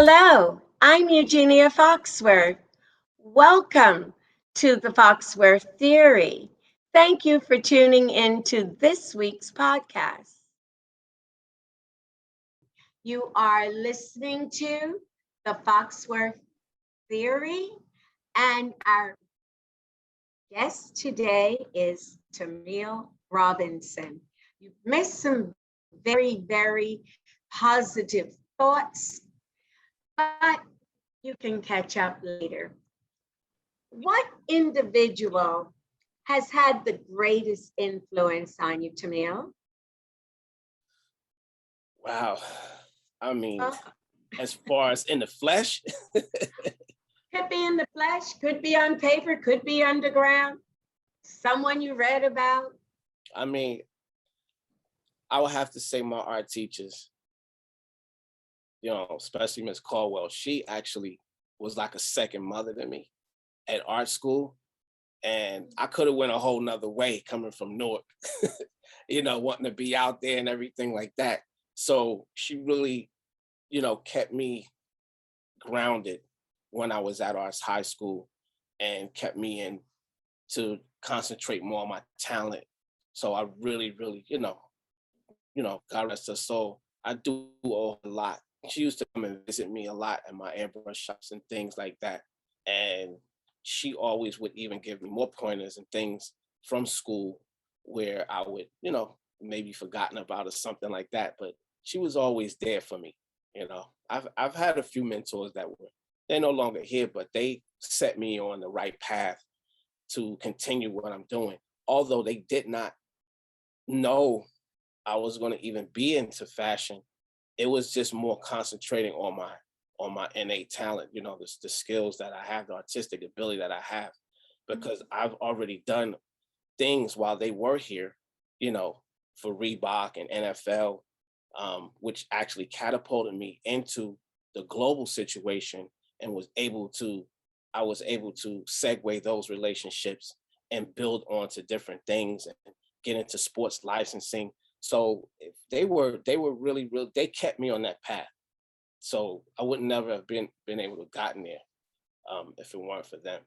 Hello, I'm Eugenia Foxworth. Welcome to the Foxworth Theory. Thank you for tuning in to this week's podcast. You are listening to the Foxworth Theory, and our guest today is Tamil Robinson. You've missed some very positive thoughts, but you can catch up later. What individual has had the greatest influence on you, Tamil? Wow. I mean, Uh, as far as in the flesh, could be in the flesh, could be on paper, could be underground. Someone you read about. I mean, I would have to say my art teachers, especially Miss Caldwell. She actually was like a second mother to me at art school. And I could have went a whole nother way coming from Newark, wanting to be out there and everything like that. So she really, kept me grounded when I was at arts high school and kept me in to concentrate more on my talent. So I really, God rest her soul. I do owe her a lot. She used to come and visit me a lot at my airbrush shops and things like that. And she always would even give me more pointers and things from school where I would, maybe forgotten about or something like that. But she was always there for me. I've had a few mentors that they're no longer here, but they set me on the right path to continue what I'm doing. Although they did not know I was going to even be into fashion, it was just more concentrating on my innate talent, the skills that I have, the artistic ability that I have, because I've already done things while they were here, for Reebok and NFL, which actually catapulted me into the global situation and I was able to segue those relationships and build onto different things and get into sports licensing. So they were really, they kept me on that path. So I would never have been able to have gotten there if it weren't for them.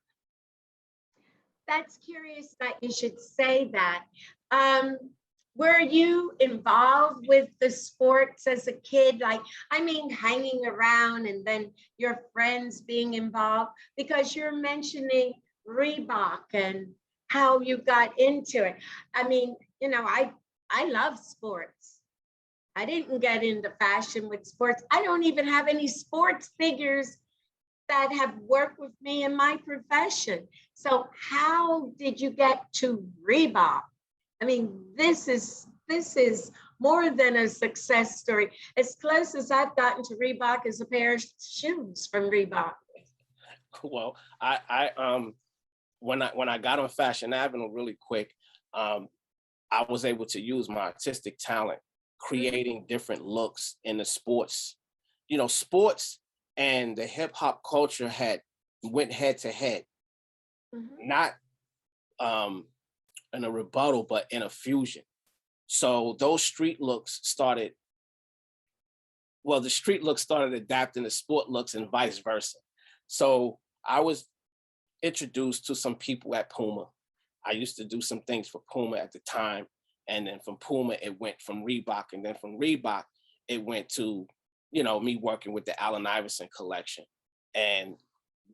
That's curious that you should say that. Um, were you involved with the sports as a kid? Hanging around and then your friends being involved? Because you're mentioning Reebok and how you got into it. I love sports. I didn't get into fashion with sports. I don't even have any sports figures that have worked with me in my profession. So how did you get to Reebok? This is more than a success story. As close as I've gotten to Reebok is a pair of shoes from Reebok. Well, I when I got on Fashion Avenue really quick, I was able to use my artistic talent, creating different looks in the sports. Sports and the hip hop culture went head to head, not in a rebuttal, but in a fusion. So those street looks started. Well, the street looks started adapting the sport looks and vice versa. So I was introduced to some people at Puma. I used to do some things for Puma at the time. And then from Puma, it went from Reebok. And then from Reebok, it went to, me working with the Allen Iverson collection and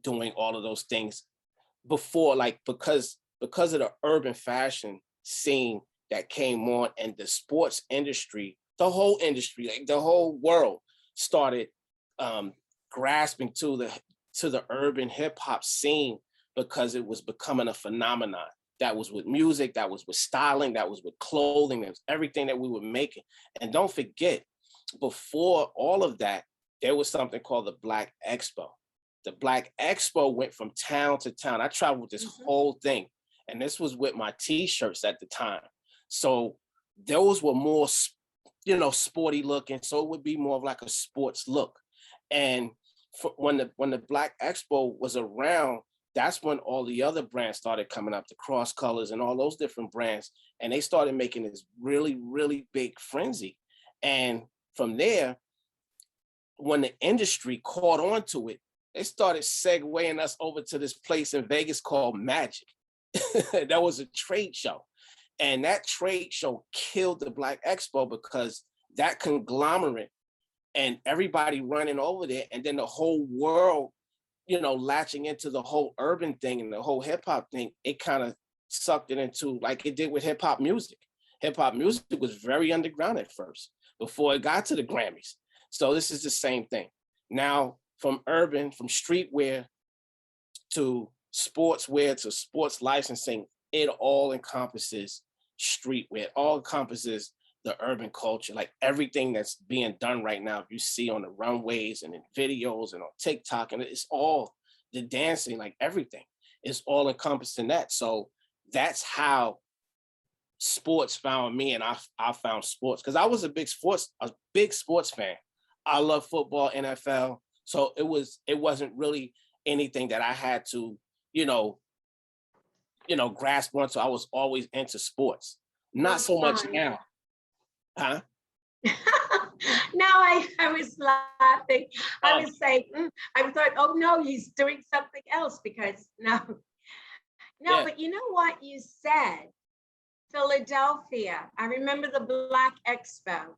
doing all of those things before, because of the urban fashion scene that came on and the sports industry, the whole industry, like the whole world started grasping to the urban hip hop scene because it was becoming a phenomenon. That was with music, that was with styling, that was with clothing, that was everything that we were making. And don't forget, before all of that, there was something called the Black Expo. The Black Expo went from town to town. I traveled with this whole thing. And this was with my t-shirts at the time. So those were more, sporty looking. So it would be more of like a sports look. And when the Black Expo was around, that's when all the other brands started coming up, the Cross Colors and all those different brands. And they started making this really, really big frenzy. And from there, when the industry caught on to it, they started segueing us over to this place in Vegas called Magic. That was a trade show. And that trade show killed the Black Expo because that conglomerate and everybody running over there, and then the whole world, latching into the whole urban thing and the whole hip hop thing, it kind of sucked it into, like it did with hip hop music. Hip hop music was very underground at first before it got to the Grammys. So this is the same thing. Now, from urban, from streetwear to sportswear to sports licensing, it all encompasses streetwear. It all encompasses the urban culture, like everything that's being done right now. You see on the runways and in videos and on TikTok, and it's all the dancing, like everything is all encompassed in that. So that's how sports found me, and I found sports because I was a big sports fan. I love football, NFL. So it wasn't really anything that I had to, grasp onto. I was always into sports. Not so much now. Huh? No, I was laughing. I was saying, I thought, oh no, he's doing something else because no. Yeah. But you know what you said? Philadelphia. I remember the Black Expo.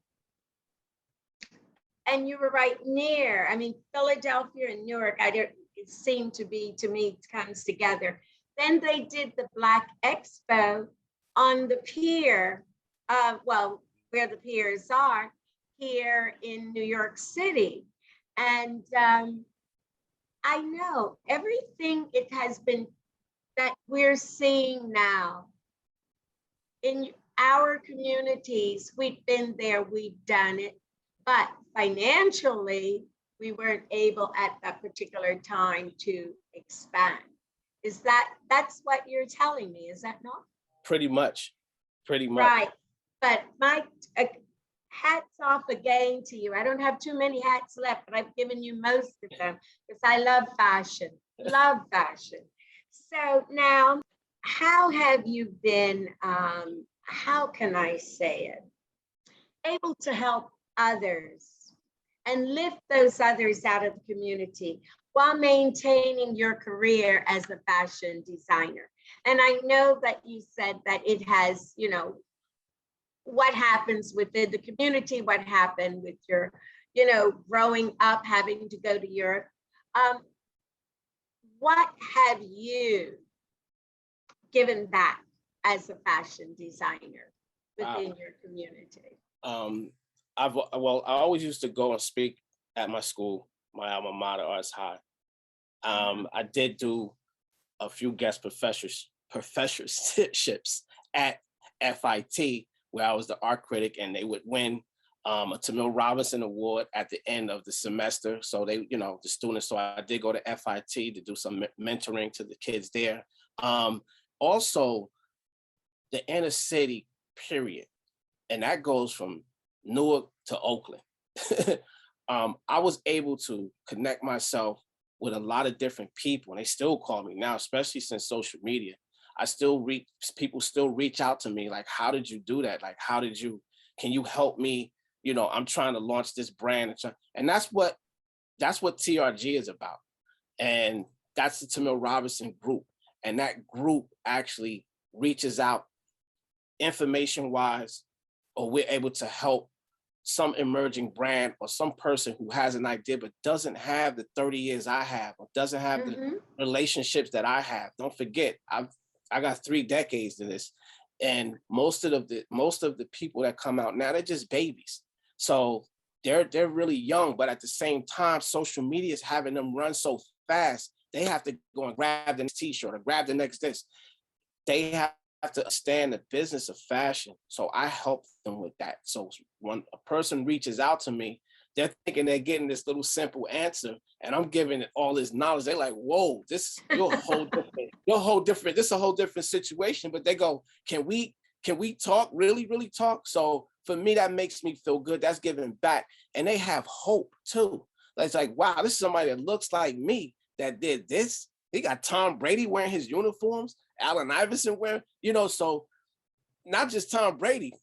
And you were right near. I mean, Philadelphia and Newark, it seemed to be, to me, it comes together. Then they did the Black Expo on the pier, where the piers are here in New York City. And I know everything it has been that we're seeing now in our communities, we've been there, we've done it, but financially, we weren't able at that particular time to expand. That's what you're telling me, is that not? Pretty much. Right. But my hats off again to you. I don't have too many hats left, but I've given you most of them because I love fashion. Love fashion. So now, how have you been, how can I say it, able to help others and lift those others out of the community while maintaining your career as a fashion designer? And I know that you said that it has, what happens within the community, what happened with your, growing up, having to go to Europe. What have you given back as a fashion designer within your community? I always used to go and speak at my school, my alma mater, Arts High. I did do a few guest professorships at FIT, where I was the art critic, and they would win a Tamil Robinson Award at the end of the semester. So they, the students. So I did go to FIT to do some mentoring to the kids there. Also, the inner city, period, and that goes from Newark to Oakland. I was able to connect myself with a lot of different people, and they still call me now, especially since social media. People still reach out to me like, how did you do that? Like, can you help me? I'm trying to launch this brand. And that's what TRG is about. And that's the Tamil Robinson group. And that group actually reaches out information-wise, or we're able to help some emerging brand or some person who has an idea but doesn't have the 30 years I have, or doesn't have the relationships that I have. Don't forget, I got 3 decades to this, and most of the people that come out now, they're just babies. So they're really young, but at the same time, social media is having them run so fast. They have to go and grab the next t-shirt or grab the next this. They have to understand the business of fashion. So I help them with that. So when a person reaches out to me, they're thinking they're getting this little simple answer, and I'm giving it all this knowledge. They're like, whoa, you're a whole different, this is a whole different situation. But they go, can we talk, really, really talk? So for me, that makes me feel good. That's giving back. And they have hope too. It's like, wow, this is somebody that looks like me that did this. He got Tom Brady wearing his uniforms, Allen Iverson wearing, so not just Tom Brady,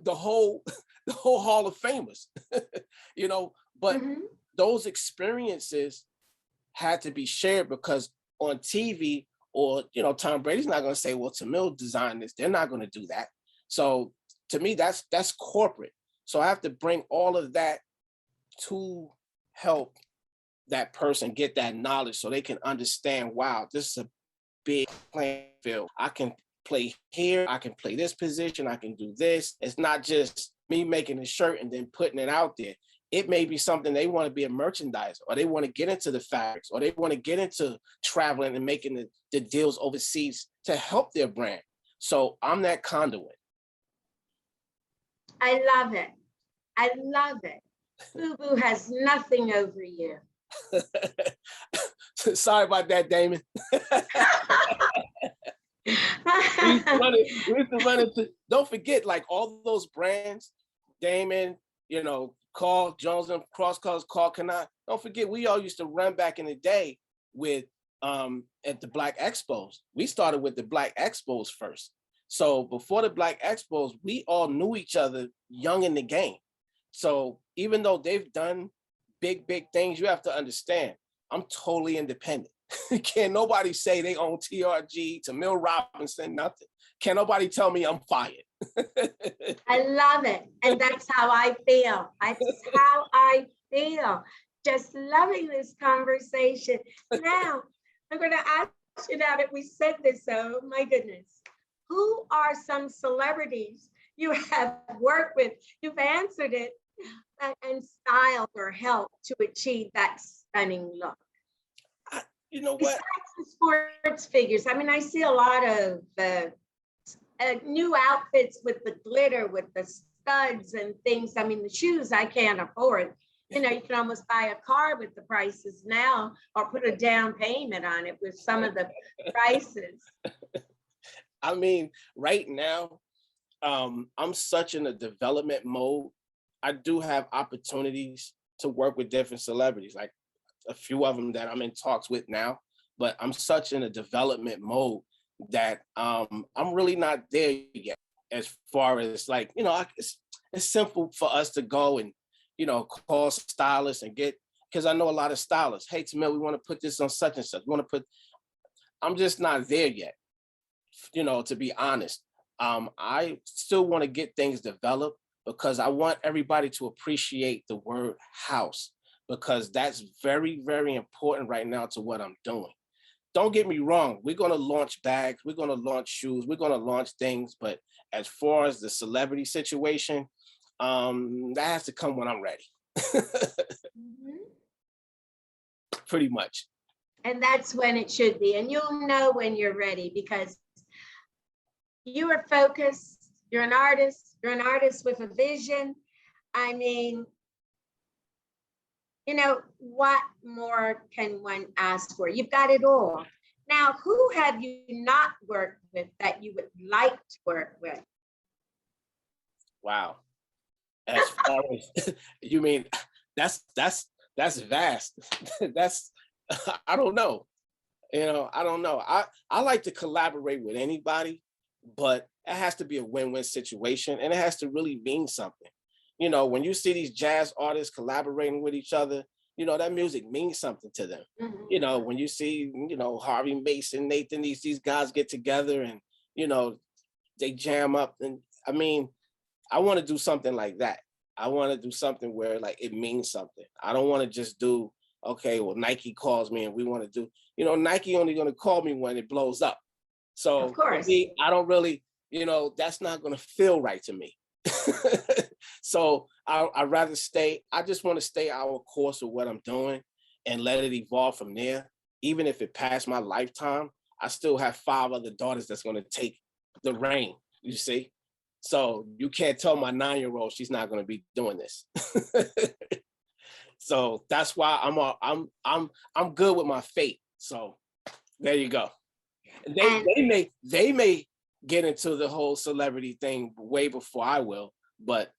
the whole Hall of Famers, but those experiences had to be shared, because on TV, or Tom Brady's not going to say, well, Tamil designed this. They're not going to do that. So to me, that's corporate. So I have to bring all of that to help that person get that knowledge so they can understand, wow, this is a big playing field. I can play here, I can play this position, I can do this. It's not just me making a shirt and then putting it out there. It may be something they want to be a merchandiser, or they want to get into the fabrics, or they want to get into traveling and making the deals overseas to help their brand. So I'm that conduit. I love it. I love it. Boo has nothing over you. Sorry about that, Damon. we used to run into, don't forget, like all those brands, Damon, Carl Jones and Cross Colors, Carl Canot. Don't forget, we all used to run back in the day with at the Black Expos. We started with the Black Expos first. So before the Black Expos, we all knew each other young in the game. So even though they've done big things, you have to understand, I'm totally independent. Can't nobody say they own TRG, Tamil Robinson, nothing. Can't nobody tell me I'm fired. I love it. And that's how I feel. That's how I feel. Just loving this conversation. Now, I'm going to ask you now that we said this, oh my goodness. Who are some celebrities you have worked with? You've answered it, and styled or helped to achieve that stunning look. You know what? Besides the sports figures, I mean, I see a lot of new outfits with the glitter, with the studs and things. I mean, the shoes I can't afford. You can almost buy a car with the prices now, or put a down payment on it with some of the prices. I mean, right now, I'm such in a development mode. I do have opportunities to work with different celebrities, like a few of them that I'm in talks with now, but I'm such in a development mode that I'm really not there yet, as far as like, it's simple for us to go and, call stylists and get, because I know a lot of stylists, hey, Tamil, we want to put this on such and such. I'm just not there yet, to be honest. I still want to get things developed, because I want everybody to appreciate the word house, because that's very, very important right now to what I'm doing. Don't get me wrong, we're going to launch bags, we're going to launch shoes, we're going to launch things, but as far as the celebrity situation, that has to come when I'm ready. Mm-hmm. Pretty much. And that's when it should be. And you'll know when you're ready, because you are focused, you're an artist with a vision. I mean, what more can one ask for? You've got it all. Now, who have you not worked with that you would like to work with? Wow. As far as, you mean, that's vast. That's, I don't know. I don't know. I like to collaborate with anybody, but it has to be a win-win situation, and it has to really mean something. When you see these jazz artists collaborating with each other, that music means something to them. Mm-hmm. When you see, Harvey Mason, Nathan, these guys get together and, they jam up. And I mean, I want to do something like that. I want to do something where like it means something. I don't want to just do, okay, well, Nike calls me and we want to do, Nike only going to call me when it blows up. So of course, me, I don't really, that's not going to feel right to me. So I'd rather I just want to stay our course of what I'm doing and let it evolve from there. Even if it passed my lifetime, I still have 5 other daughters that's going to take the reign, you see? So you can't tell my 9-year-old she's not going to be doing this. So that's why I'm good with my fate. So there you go. They may get into the whole celebrity thing way before I will, but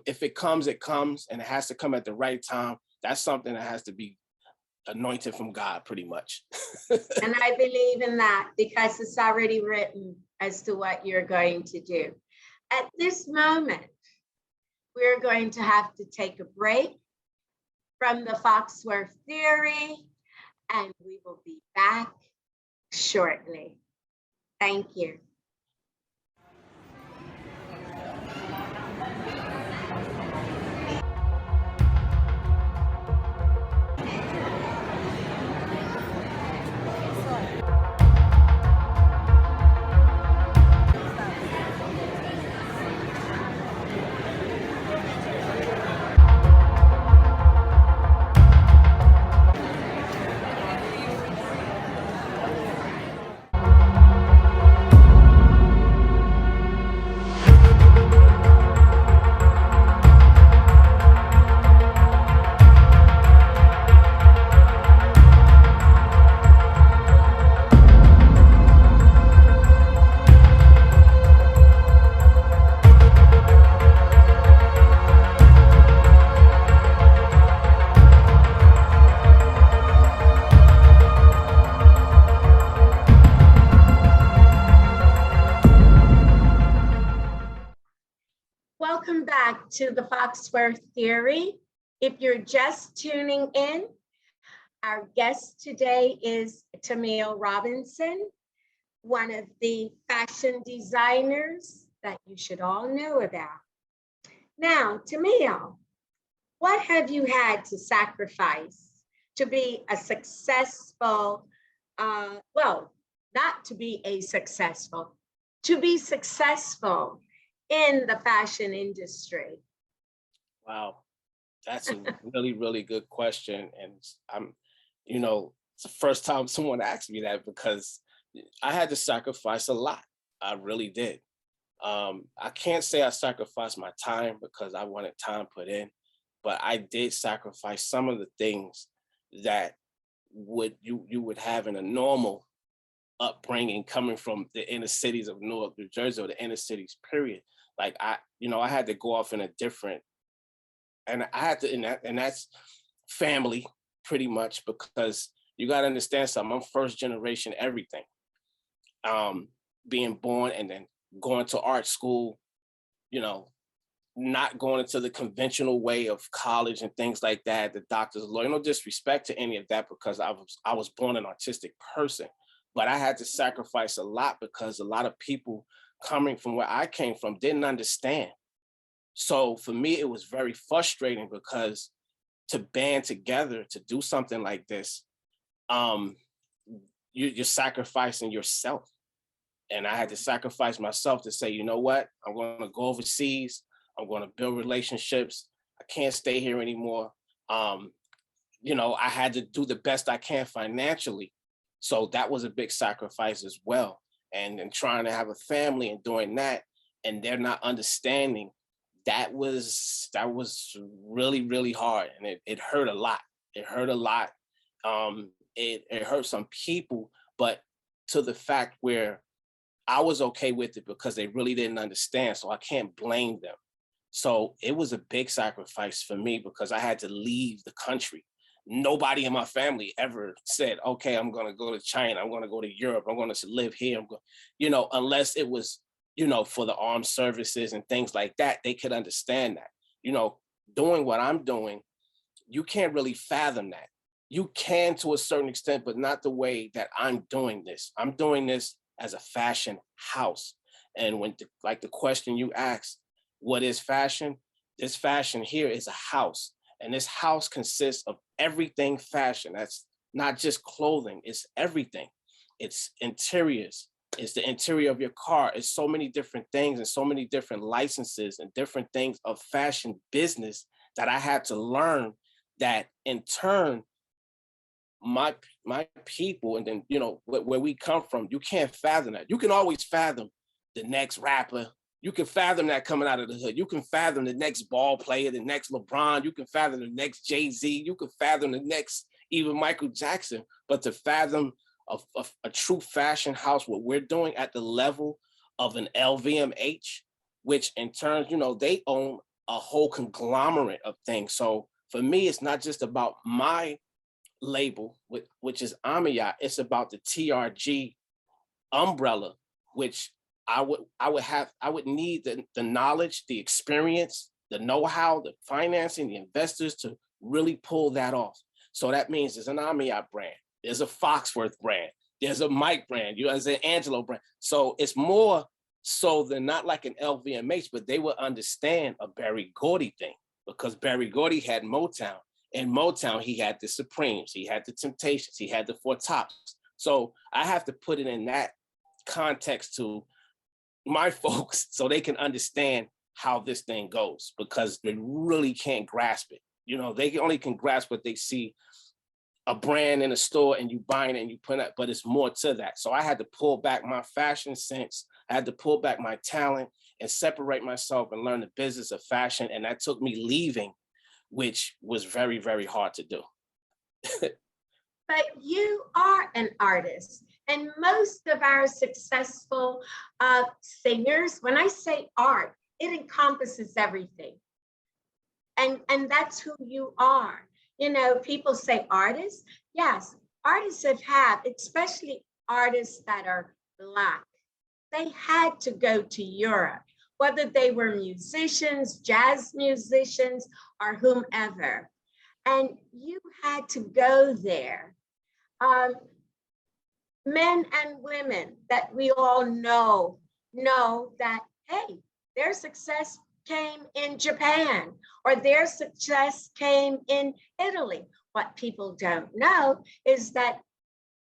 if it comes, it comes, and it has to come at the right time. That's something that has to be anointed from God, pretty much. And I believe in that, because it's already written as to what you're going to do. At this moment, we're going to have to take a break. from the Foxworth theory, and we will be back shortly. Thank you. Welcome back to the Foxworth Theory. If you're just tuning in, our guest today is Tamil Robinson, one of the fashion designers that you should all know about. Now, Tamil, what have you had to sacrifice to be a successful, well, not to be a successful, to be successful in the fashion industry? Wow, that's a really, really good question. And I'm, it's the first time someone asked me that because I had to sacrifice a lot. I really did. I can't say I sacrificed my time because I wanted time put in, but I did sacrifice some of the things that you would have in a normal upbringing coming from the inner cities of Newark, New Jersey, or the inner cities, period. Like I had to go off in a different, and I had to, and that's family pretty much, because you got to understand something. I'm first generation everything. Being born and then going to art school, you know, not going into the conventional way of college and things like that, the doctor's lawyer, no disrespect to any of that, because I was born an artistic person, but I had to sacrifice a lot because a lot of people coming from where I came from didn't understand. So for me, it was very frustrating because to band together to do something like this, um, you're sacrificing yourself. And I had to sacrifice myself to say, you know what, I'm going to go overseas. I'm going to build relationships. I can't stay here anymore. I had to do the best I can financially. So that was a big sacrifice as well. And then trying to have a family and doing that, and they're not understanding, that was really, really hard. And it hurt a lot. It hurt a lot. It hurt some people, but to the fact where I was okay with it because they really didn't understand. So I can't blame them. So it was a big sacrifice for me because I had to leave the country. Nobody in my family ever said, okay, I'm going to go to China. I'm going to go to Europe. I'm going to live here. Unless it was, for the armed services and things like that, they could understand that, doing what I'm doing, you can't really fathom that. You can to a certain extent, but not the way that I'm doing this. I'm doing this as a fashion house. And when the question you asked, what is fashion? This fashion here is a house. And this house consists of everything fashion. That's not just clothing, it's everything. It's interiors, it's the interior of your car. It's so many different things and so many different licenses and different things of fashion business that I had to learn, that in turn, my people, and then where we come from, you can't fathom that. You can always fathom the next rapper. You can fathom that coming out of the hood. You can fathom the next ball player, the next LeBron. You can fathom the next Jay-Z. You can fathom the next even Michael Jackson. But to fathom a true fashion house, what we're doing at the level of an LVMH, which in turn, they own a whole conglomerate of things. So for me, it's not just about my label, which is Amiyah. It's about the TRG umbrella, which I would need the knowledge, the experience, the know-how, the financing, the investors to really pull that off. So that means there's an Amiot brand, there's a Foxworth brand, there's a Mike brand, there's an Angelo brand. So it's more so than not like an LVMH, but they would understand a Berry Gordy thing, because Berry Gordy had Motown. In Motown, he had the Supremes, he had the Temptations, he had the Four Tops. So I have to put it in that context to my folks so they can understand how this thing goes, because they really can't grasp it. They only can grasp what they see a brand in a store and you buying it and you put it, but it's more to that. So I had to pull back my fashion sense. I had to pull back my talent and separate myself and learn the business of fashion. And that took me leaving, which was very, very hard to do. But you are an artist. And most of our successful singers, when I say art, it encompasses everything. And that's who you are. People say artists. Yes, artists have, especially artists that are Black. They had to go to Europe, whether they were musicians, jazz musicians, or whomever. And you had to go there. Men and women that we all know that, hey, their success came in Japan or their success came in Italy. What people don't know is that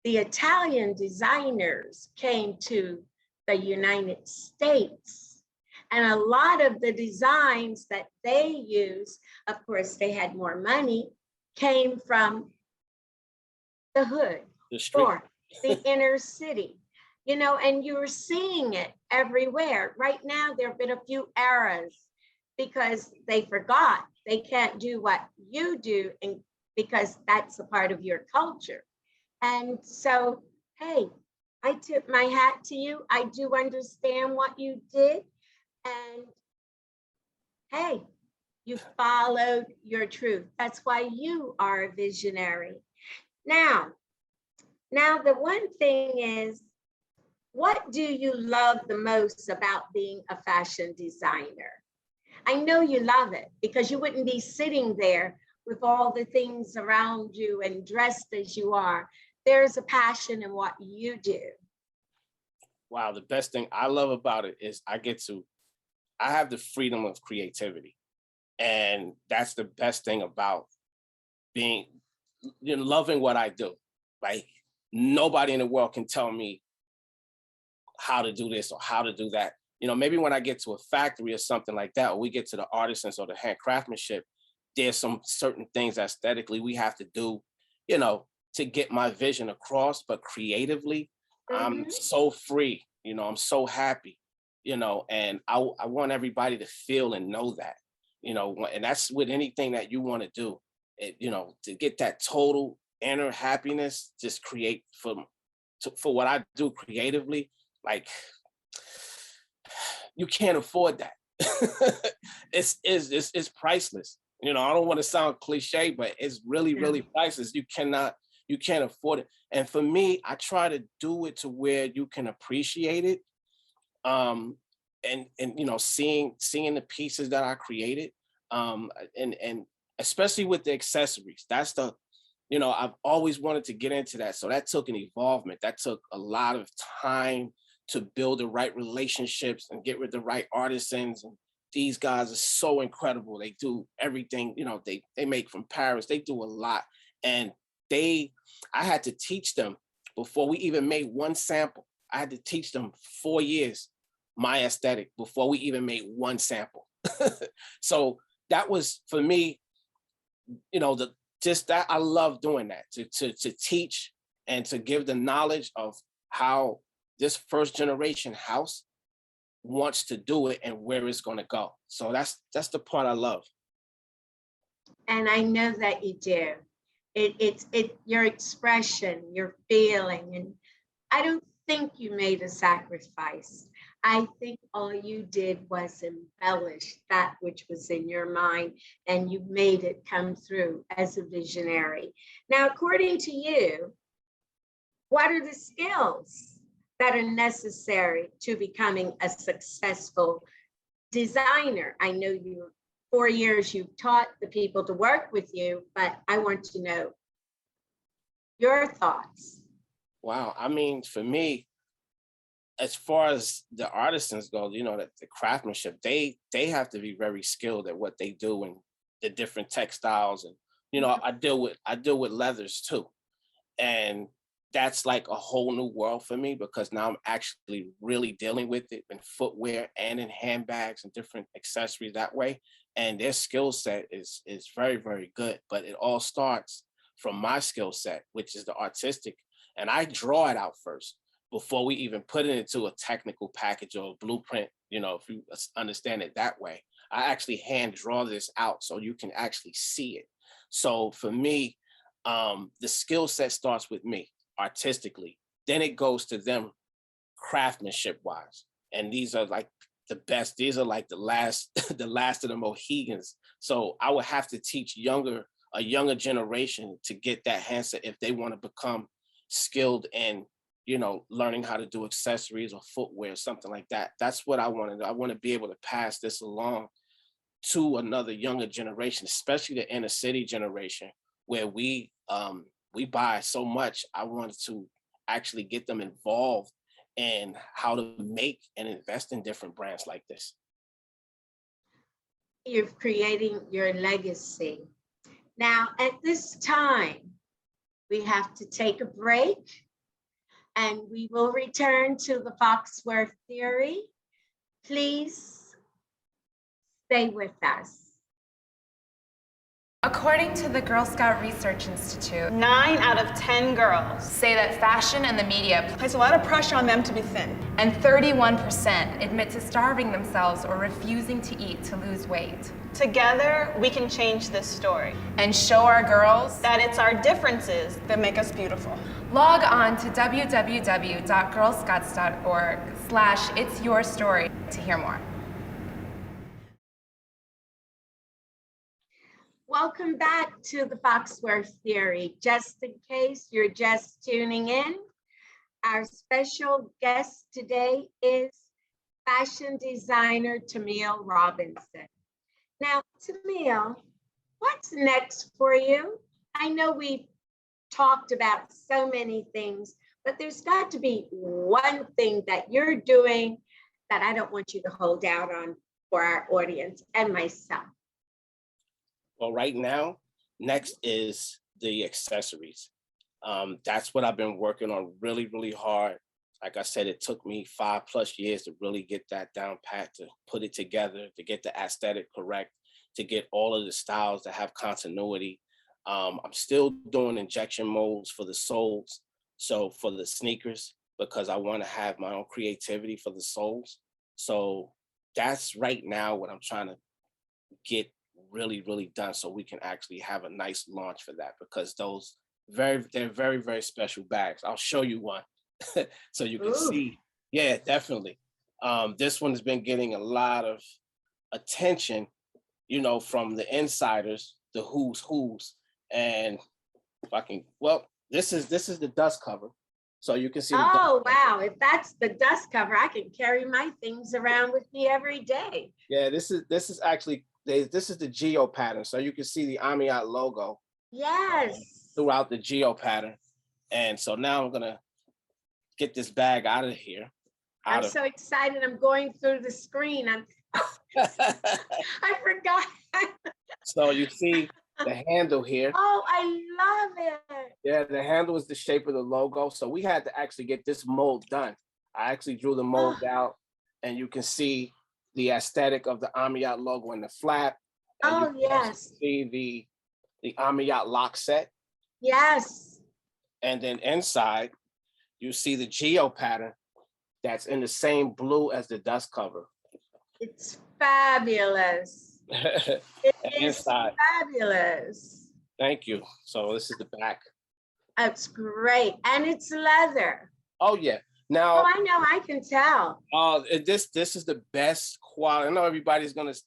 the Italian designers came to the United States. And a lot of the designs that they use, of course, they had more money, came from the hood or the inner city. And you're seeing it everywhere. Right now, there have been a few eras because they forgot they can't do what you do, and because that's a part of your culture. And so, hey, I tip my hat to you. I do understand what you did. And hey, you followed your truth. That's why you are a visionary. Now, the one thing is, what do you love the most about being a fashion designer? I know you love it because you wouldn't be sitting there with all the things around you and dressed as you are. There's a passion in what you do. Wow, the best thing I love about it is I have the freedom of creativity. And that's the best thing about being, loving what I do. Like, nobody in the world can tell me how to do this or how to do that. Maybe when I get to a factory or something like that, or we get to the artisans or the hand craftsmanship, there's some certain things aesthetically we have to do, to get my vision across. But creatively, I'm so free, I'm so happy, and I want everybody to feel and know that, and that's with anything that you want to do, to get that total inner happiness, just create for what I do creatively. Like, you can't afford that. It's priceless. I don't want to sound cliche, but it's really, really priceless. You can't afford it. And for me, I try to do it to where you can appreciate it. And seeing the pieces that I created. And especially with the accessories. That's I've always wanted to get into that. So that took an evolvement. That took a lot of time to build the right relationships and get with the right artisans. And these guys are so incredible. They do everything, they make from Paris. They do a lot. And I had to teach them before we even made one sample. I had to teach them 4 years my aesthetic before we even made one sample. So that was, for me, just that. I love doing that, to teach and to give the knowledge of how this first generation house wants to do it and where it's going to go. So that's the part I love. And I know that you do. It's your expression, your feeling. And I don't think you made a sacrifice. I think all you did was embellish that which was in your mind, and you made it come through as a visionary. Now, according to you, what are the skills that are necessary to becoming a successful designer? I know 4 years you've taught the people to work with you, but I want to know your thoughts. Wow. I mean, for me, as far as the artisans go, that the craftsmanship, they have to be very skilled at what they do and the different textiles. And, I deal with leathers too. And that's like a whole new world for me because now I'm actually really dealing with it in footwear and in handbags and different accessories that way. And their skill set is very, very good. But it all starts from my skill set, which is the artistic. And I draw it out first before we even put it into a technical package or a blueprint, if you understand it that way. I actually hand draw this out so you can actually see it. So for me, the skill set starts with me artistically, then it goes to them craftsmanship wise. And these are like the best, these are like the last, the last of the Mohegans. So I would have to teach a younger generation to get that handset if they want to become skilled in, learning how to do accessories or footwear, something like that. That's what I want to do. I want to be able to pass this along to another younger generation, especially the inner city generation, where we buy so much. I wanted to actually get them involved in how to make and invest in different brands like this. You're creating your legacy. Now, at this time, we have to take a break and we will return to the Foxworth theory. Please stay with us. According to the Girl Scout Research Institute, 9 out of 10 girls say that fashion and the media place a lot of pressure on them to be thin. and 31% admit to starving themselves or refusing to eat to lose weight. Together, we can change this story. And show our girls That it's our differences that make us beautiful. log on to www.girlscouts.org/itsyourstory to hear more. Welcome back to the Foxworth theory. Just in case you're just tuning in, our special guest today is fashion designer Tamil Robinson. Now, Tamil, what's next for you? I know we've talked about so many things, but there's got to be one thing that you're doing that I don't want you to hold out on for our audience and myself. Well, right now, next is the accessories. That's what I've been working on really, really hard. Like I said, it took me 5+ years to really get that down pat, to put it together, to get the aesthetic correct, to get all of the styles that have continuity. I'm still doing injection molds for the soles, so for the sneakers, because I want to have my own creativity for the soles. So that's right now what I'm trying to get really, really done so we can actually have a nice launch for that, because they're very, very special bags. I'll show you one so you can see. Yeah, definitely. This one has been getting a lot of attention, from the insiders, the who's. And if I can, well, this is the dust cover. So you can see. Oh, wow. If that's the dust cover, I can carry my things around with me every day. Yeah, this is actually, this is the geo pattern. So you can see the Amiat logo. Yes. Throughout the geo pattern. And so now I'm gonna get this bag out of here. I'm so excited. I'm going through the screen. I forgot. So you see the handle here. Oh, I love it. Yeah, the handle is the shape of the logo. So we had to actually get this mold done. I actually drew the mold out, and you can see the aesthetic of the Amiat logo in the flap. And you can see the Amiat lock set. Yes. And then inside, you see the geo pattern that's in the same blue as the dust cover. It's fabulous. It is fabulous. Thank you. So this is the back. That's great. And it's leather. Oh, yeah. Now, oh, I know, I can tell. This is the best quality. I know everybody's going to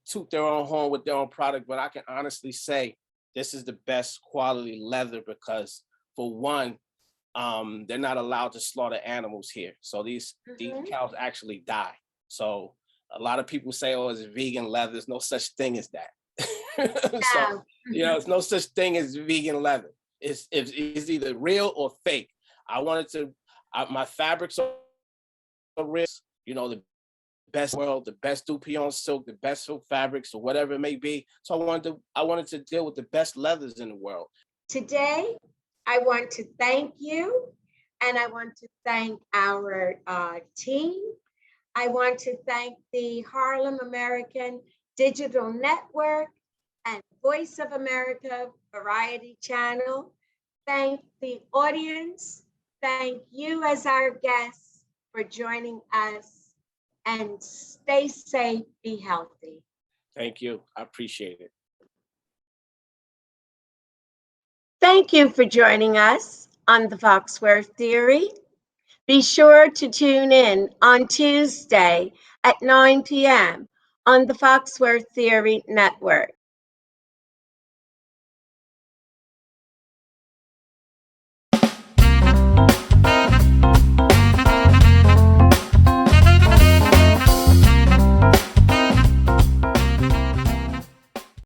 toot their own horn with their own product, but I can honestly say this is the best quality leather because, for one, they're not allowed to slaughter animals here. So these cows actually die. So A lot of people say, oh, it's vegan leather. There's no such thing as that. So, Yeah. it's no such thing as vegan leather. It's either real or fake. I wanted to, my fabrics are real, the best world, the best Dupion silk, the best silk fabrics, or whatever it may be. So I wanted to deal with the best leathers in the world. Today, I want to thank you, and I want to thank our team. I want to thank the Harlem American Digital Network and Voice of America Variety Channel. Thank the audience. Thank you as our guests for joining us, and stay safe, be healthy. Thank you. I appreciate it. Thank you for joining us on the Foxworth Theory. Be sure to tune in on Tuesday at 9 p.m. on the Foxworth Theory Network.